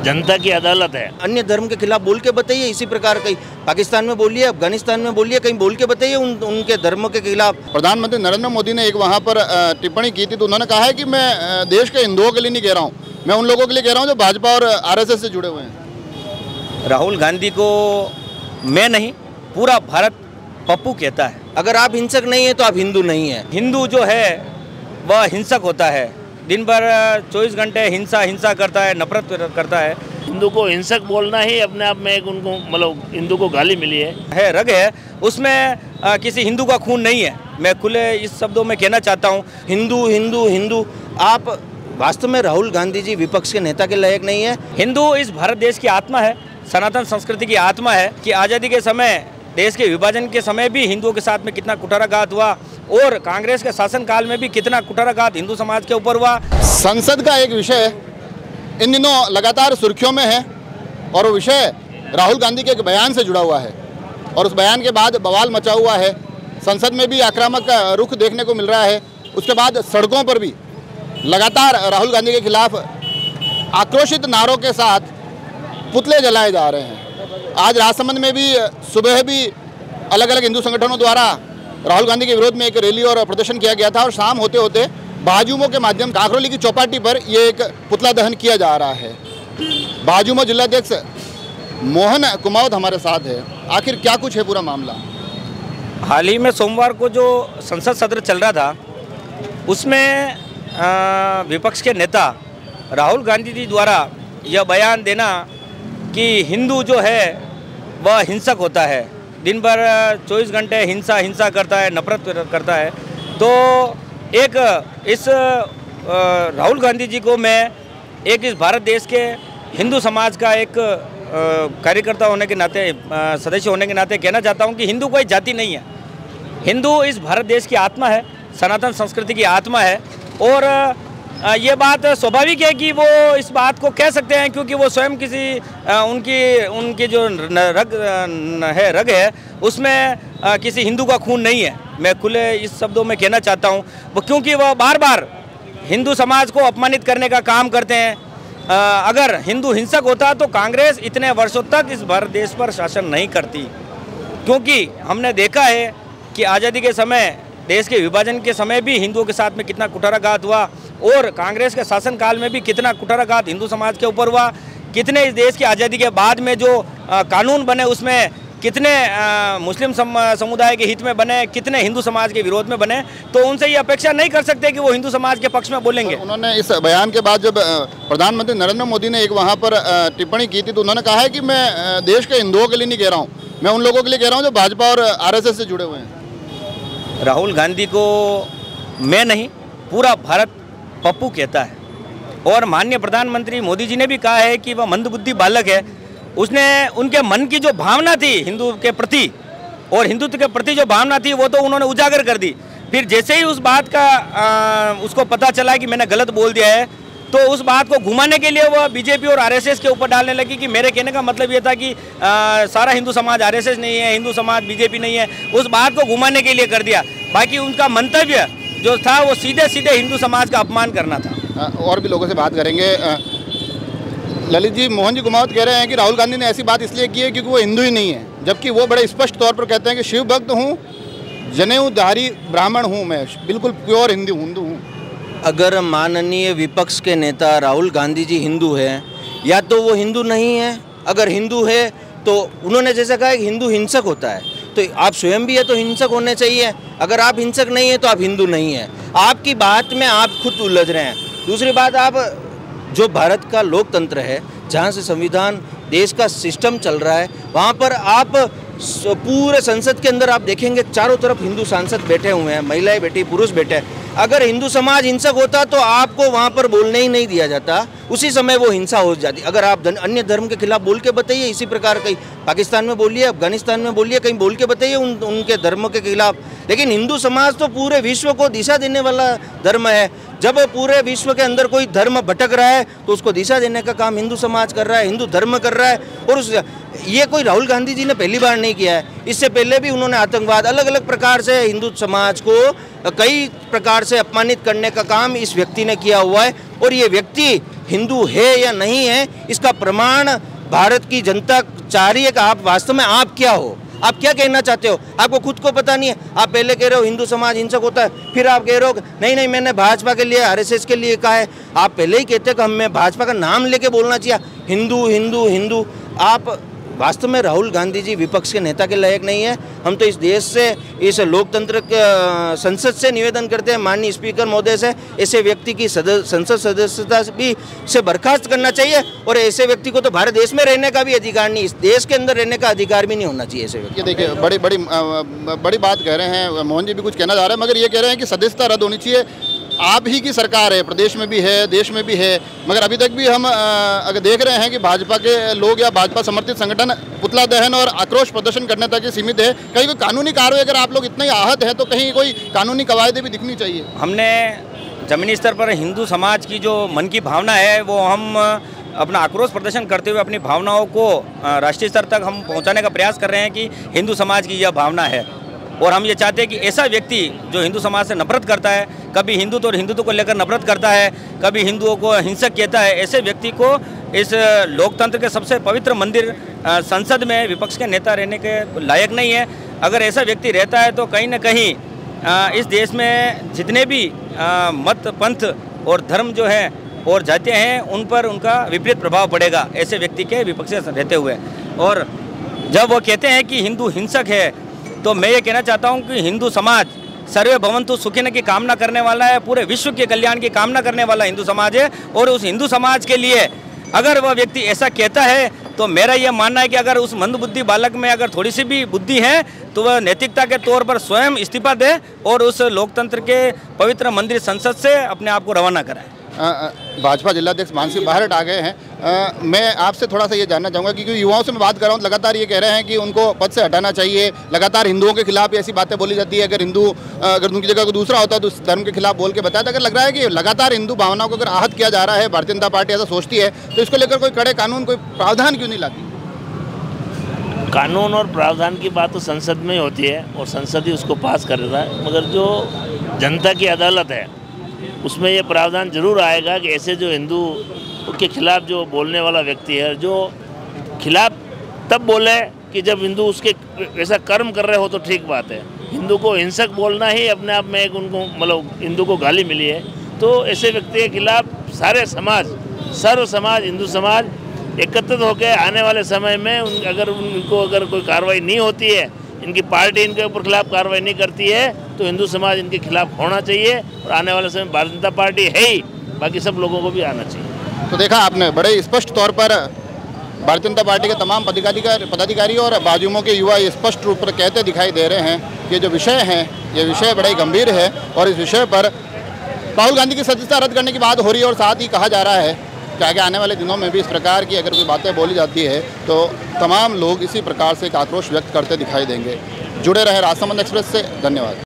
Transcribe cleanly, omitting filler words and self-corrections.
जनता की अदालत है। अन्य धर्म के खिलाफ बोल के बताइए, इसी प्रकार कहीं पाकिस्तान में बोलिए, अफगानिस्तान में बोलिए, कहीं बोल के बताइए उनके धर्मों के खिलाफ। प्रधानमंत्री नरेंद्र मोदी ने एक वहाँ पर टिप्पणी की थी, तो उन्होंने कहा है कि मैं देश के हिंदुओं के लिए नहीं कह रहा हूँ, मैं उन लोगों के लिए कह रहा हूँ जो भाजपा और आरएसएस से जुड़े हुए हैं। राहुल गांधी को मैं नहीं, पूरा भारत पप्पू कहता है। अगर आप हिंसक नहीं है तो आप हिंदू नहीं है। हिंदू जो है वह हिंसक होता है, दिन भर 24 घंटे हिंसा करता है, नफरत करता है। हिंदू को हिंसक बोलना ही अपने आप में एक उनको मतलब हिंदू को गाली मिली है। रग है उसमें, किसी हिंदू का खून नहीं है। मैं खुले इस शब्दों में कहना चाहता हूँ, हिंदू हिंदू हिंदू। आप वास्तव में राहुल गांधी जी विपक्ष के नेता के लायक नहीं है। हिंदू इस भारत देश की आत्मा है, सनातन संस्कृति की आत्मा है कि आज़ादी के समय, देश के विभाजन के समय भी हिंदुओं के साथ में कितना कुठाराघात हुआ और कांग्रेस के शासनकाल में भी कितना कुठाराघात हिंदू समाज के ऊपर हुआ। संसद का एक विषय इन दिनों लगातार सुर्खियों में है और वो विषय राहुल गांधी के एक बयान से जुड़ा हुआ है और उस बयान के बाद बवाल मचा हुआ है। संसद में भी आक्रामक रुख देखने को मिल रहा है। उसके बाद सड़कों पर भी लगातार राहुल गांधी के खिलाफ आक्रोशित नारों के साथ पुतले जलाए जा रहे हैं। आज राजसमंद में भी सुबह भी अलग अलग हिंदू संगठनों द्वारा राहुल गांधी के विरोध में एक रैली और प्रदर्शन किया गया था और शाम होते होते भाजयुमो के माध्यम काकरोली की चौपाटी पर ये एक पुतला दहन किया जा रहा है। भाजयुमो जिलाध्यक्ष मोहन कुमावत हमारे साथ है। आखिर क्या कुछ है पूरा मामला? हाल ही में सोमवार को जो संसद सत्र चल रहा था उसमें विपक्ष के नेता राहुल गांधी जी द्वारा यह बयान देना कि हिंदू जो है वह हिंसक होता है, दिन भर 24 घंटे हिंसा करता है, नफरत करता है। तो एक इस राहुल गांधी जी को मैं एक इस भारत देश के हिंदू समाज का एक कार्यकर्ता होने के नाते, सदस्य होने के नाते कहना चाहता हूं कि हिंदू कोई जाति नहीं है। हिंदू इस भारत देश की आत्मा है, सनातन संस्कृति की आत्मा है और ये बात स्वाभाविक है कि वो इस बात को कह सकते हैं क्योंकि वो स्वयं किसी उनकी जो रग है उसमें किसी हिंदू का खून नहीं है। मैं खुले इस शब्दों में कहना चाहता हूँ वो, क्योंकि वह बार बार हिंदू समाज को अपमानित करने का काम करते हैं। अगर हिंदू हिंसक होता तो कांग्रेस इतने वर्षों तक इस भारत देश पर शासन नहीं करती, क्योंकि हमने देखा है कि आज़ादी के समय, देश के विभाजन के समय भी हिंदुओं के साथ में कितना कुठाराघात हुआ और कांग्रेस के शासनकाल में भी कितना कुठाराघात हिंदू समाज के ऊपर हुआ। कितने इस देश की आज़ादी के बाद में जो कानून बने उसमें कितने मुस्लिम समुदाय के हित में बने, कितने हिंदू समाज के विरोध में बने। तो उनसे ये अपेक्षा नहीं कर सकते कि वो हिंदू समाज के पक्ष में बोलेंगे। उन्होंने इस बयान के बाद जब प्रधानमंत्री नरेंद्र मोदी ने एक वहाँ पर टिप्पणी की थी तो उन्होंने कहा है कि मैं देश के हिंदुओं के लिए नहीं कह रहा हूँ, मैं उन लोगों के लिए कह रहा हूँ जो भाजपा और आरएसएस से जुड़े हुए हैं। राहुल गांधी को मैं नहीं, पूरा भारत पप्पू कहता है और माननीय प्रधानमंत्री मोदी जी ने भी कहा है कि वह मंदबुद्धि बालक है। उसने उनके मन की जो भावना थी हिंदू के प्रति और हिंदुत्व के प्रति जो भावना थी वो तो उन्होंने उजागर कर दी। फिर जैसे ही उस बात का उसको पता चला कि मैंने गलत बोल दिया है तो उस बात को घुमाने के लिए वह बीजेपी और आरएसएस के ऊपर डालने लगी कि मेरे कहने का मतलब ये था कि सारा हिंदू समाज आरएसएस नहीं है, हिंदू समाज बीजेपी नहीं है। उस बात को घुमाने के लिए कर दिया। बाकी उनका मंतव्य जो था वो सीधे सीधे हिंदू समाज का अपमान करना था। और भी लोगों से बात करेंगे। ललित जी, मोहन जी कुमावत कह रहे हैं कि राहुल गांधी ने ऐसी बात इसलिए की है क्योंकि वो हिंदू ही नहीं है, जबकि वो बड़े स्पष्ट तौर पर कहते हैं कि शिव भक्त हूँ, जनेऊधारी ब्राह्मण हूँ, मैं बिल्कुल प्योर हिंदू हूँ। अगर माननीय विपक्ष के नेता राहुल गांधी जी हिंदू हैं, या तो वो हिंदू नहीं है। अगर हिंदू है तो उन्होंने जैसा कहा कि हिंदू हिंसक होता है, तो आप स्वयं भी है तो हिंसक होने चाहिए। अगर आप हिंसक नहीं है तो आप हिंदू नहीं है। आपकी बात में आप खुद उलझ रहे हैं। दूसरी बात, आप जो भारत का लोकतंत्र है, जहाँ से संविधान, देश का सिस्टम चल रहा है, वहाँ पर आप पूरे संसद के अंदर आप देखेंगे चारों तरफ हिंदू सांसद बैठे हुए हैं, महिलाएं बैठी, पुरुष बैठे। अगर हिंदू समाज हिंसक होता तो आपको वहाँ पर बोलने ही नहीं दिया जाता, उसी समय वो हिंसा हो जाती। अगर आप अन्य धर्म के खिलाफ बोल के बताइए, इसी प्रकार कहीं पाकिस्तान में बोलिए, अफगानिस्तान में बोलिए, कहीं बोल के बताइए उनके धर्मों के खिलाफ। लेकिन हिंदू समाज तो पूरे विश्व को दिशा देने वाला धर्म है। जब पूरे विश्व के अंदर कोई धर्म भटक रहा है तो उसको दिशा देने का काम हिंदू समाज कर रहा है, हिंदू धर्म कर रहा है। और ये कोई राहुल गांधी जी ने पहली बार नहीं किया है, इससे पहले भी उन्होंने आतंकवाद, अलग अलग प्रकार से हिंदू समाज को कई प्रकार से अपमानित करने का काम इस व्यक्ति ने किया हुआ है। और ये व्यक्ति हिंदू है या नहीं है, इसका प्रमाण भारत की जनता चाह रही है कि आप वास्तव में आप क्या हो, आप क्या कहना चाहते हो। आपको खुद को पता नहीं है। आप पहले कह रहे हो हिंदू समाज हिंसक होता है, फिर आप कह रहे हो नहीं नहीं मैंने भाजपा के लिए आरएसएस के लिए कहा है। आप पहले ही कहते हो कि हमें भाजपा का नाम लेके बोलना चाहिए हिंदू हिंदू हिंदू। आप वास्तव में राहुल गांधी जी विपक्ष के नेता के लायक नहीं है। हम तो इस देश से, इस लोकतंत्र के संसद से निवेदन करते हैं, माननीय स्पीकर महोदय से, ऐसे व्यक्ति की संसद सदस्यता भी से बर्खास्त करना चाहिए। और ऐसे व्यक्ति को तो भारत देश में रहने का भी अधिकार नहीं, इस देश के अंदर रहने का अधिकार भी नहीं होना चाहिए ऐसे व्यक्ति। ये देखिए बड़ी बात कह रहे हैं, मोहन जी भी कुछ कहना चाह रहे हैं, मगर ये कह रहे हैं कि सदस्यता रद्द होनी चाहिए। आप ही की सरकार है, प्रदेश में भी है, देश में भी है, मगर अभी तक भी हम अगर देख रहे हैं कि भाजपा के लोग या भाजपा समर्थित संगठन पुतला दहन और आक्रोश प्रदर्शन करने तक ही सीमित है। कहीं कोई कानूनी कार्रवाई, अगर आप लोग इतने आहत हैं तो कहीं कोई कानूनी कवायदे भी दिखनी चाहिए। हमने ज़मीनी स्तर पर हिंदू समाज की जो मन की भावना है वो हम अपना आक्रोश प्रदर्शन करते हुए अपनी भावनाओं को राष्ट्रीय स्तर तक हम पहुंचाने का प्रयास कर रहे हैं कि हिंदू समाज की यह भावना है। और हम ये चाहते हैं कि ऐसा व्यक्ति जो हिंदू समाज से नफरत करता है, कभी हिंदुत्व और हिंदुत्व को लेकर नफरत करता है, कभी हिंदुओं को हिंसक कहता है, ऐसे व्यक्ति को इस लोकतंत्र के सबसे पवित्र मंदिर संसद में विपक्ष के नेता रहने के लायक नहीं है। अगर ऐसा व्यक्ति रहता है तो कहीं न कहीं इस देश में जितने भी मत पंथ और धर्म जो है और जातियाँ हैं उन पर उनका विपरीत प्रभाव पड़ेगा ऐसे व्यक्ति के विपक्ष से रहते हुए। और जब वो कहते हैं कि हिंदू हिंसक है तो मैं ये कहना चाहता हूँ कि हिंदू समाज सर्वे भवन्तु सुखिनः की कामना करने वाला है, पूरे विश्व के कल्याण की कामना करने वाला हिंदू समाज है। और उस हिंदू समाज के लिए अगर वह व्यक्ति ऐसा कहता है तो मेरा यह मानना है कि अगर उस मंदबुद्धि बालक में अगर थोड़ी सी भी बुद्धि है तो वह नैतिकता के तौर पर स्वयं इस्तीफा दे और उस लोकतंत्र के पवित्र मंदिर संसद से अपने आप को रवाना कराए। भाजपा जिलाध्यक्ष मानसी बाहर आ गए हैं। मैं आपसे थोड़ा सा ये जानना चाहूँगा क्योंकि युवाओं से मैं बात कर रहा हूँ, लगातार ये कह रहे हैं कि उनको पद से हटाना चाहिए। लगातार हिंदुओं के खिलाफ ऐसी बातें बोली जाती है, अगर उनकी जगह कोई दूसरा होता है तो उस धर्म के खिलाफ बोल के बताया था। अगर लग रहा है कि लगातार हिंदू भावनाओं को अगर आहत किया जा रहा है, भारतीय जनता पार्टी ऐसा सोचती है, तो इसको लेकर कोई कड़े कानून, कोई प्रावधान क्यों नहीं लाती? कानून और प्रावधान की बात तो संसद में ही होती है और संसद ही उसको पास कर देता है, मगर जो जनता की अदालत है उसमें ये प्रावधान जरूर आएगा कि ऐसे जो हिंदू के खिलाफ जो बोलने वाला व्यक्ति है, जो खिलाफ तब बोले कि जब हिंदू उसके ऐसा कर्म कर रहे हो तो ठीक बात है। हिंदू को हिंसक बोलना ही अपने आप में एक उनको मतलब हिंदू को गाली मिली है। तो ऐसे व्यक्ति के खिलाफ सारे समाज, सर्व समाज, हिंदू समाज एकत्रित होकर आने वाले समय में अगर कोई कार्रवाई नहीं होती है, इनकी पार्टी इनके ऊपर खिलाफ कार्रवाई नहीं करती है, तो हिंदू समाज इनके खिलाफ होना चाहिए। और आने वाले समय भारतीय जनता पार्टी है ही, बाकी सब लोगों को भी आना चाहिए। तो देखा आपने, बड़े स्पष्ट तौर पर भारतीय जनता पार्टी के तमाम पदाधिकारी और भाजयुमों के युवा स्पष्ट रूप पर कहते दिखाई दे रहे हैं कि जो विषय है ये विषय बड़े गंभीर है और इस विषय पर राहुल गांधी की सदस्यता रद्द करने की बात हो रही है। और साथ ही कहा जा रहा है कि आगे आने वाले दिनों में भी इस प्रकार की अगर कोई बातें बोली जाती है तो तमाम लोग इसी प्रकार से एक आक्रोश व्यक्त करते दिखाई देंगे। जुड़े रहे राजसमंद एक्सप्रेस से, धन्यवाद।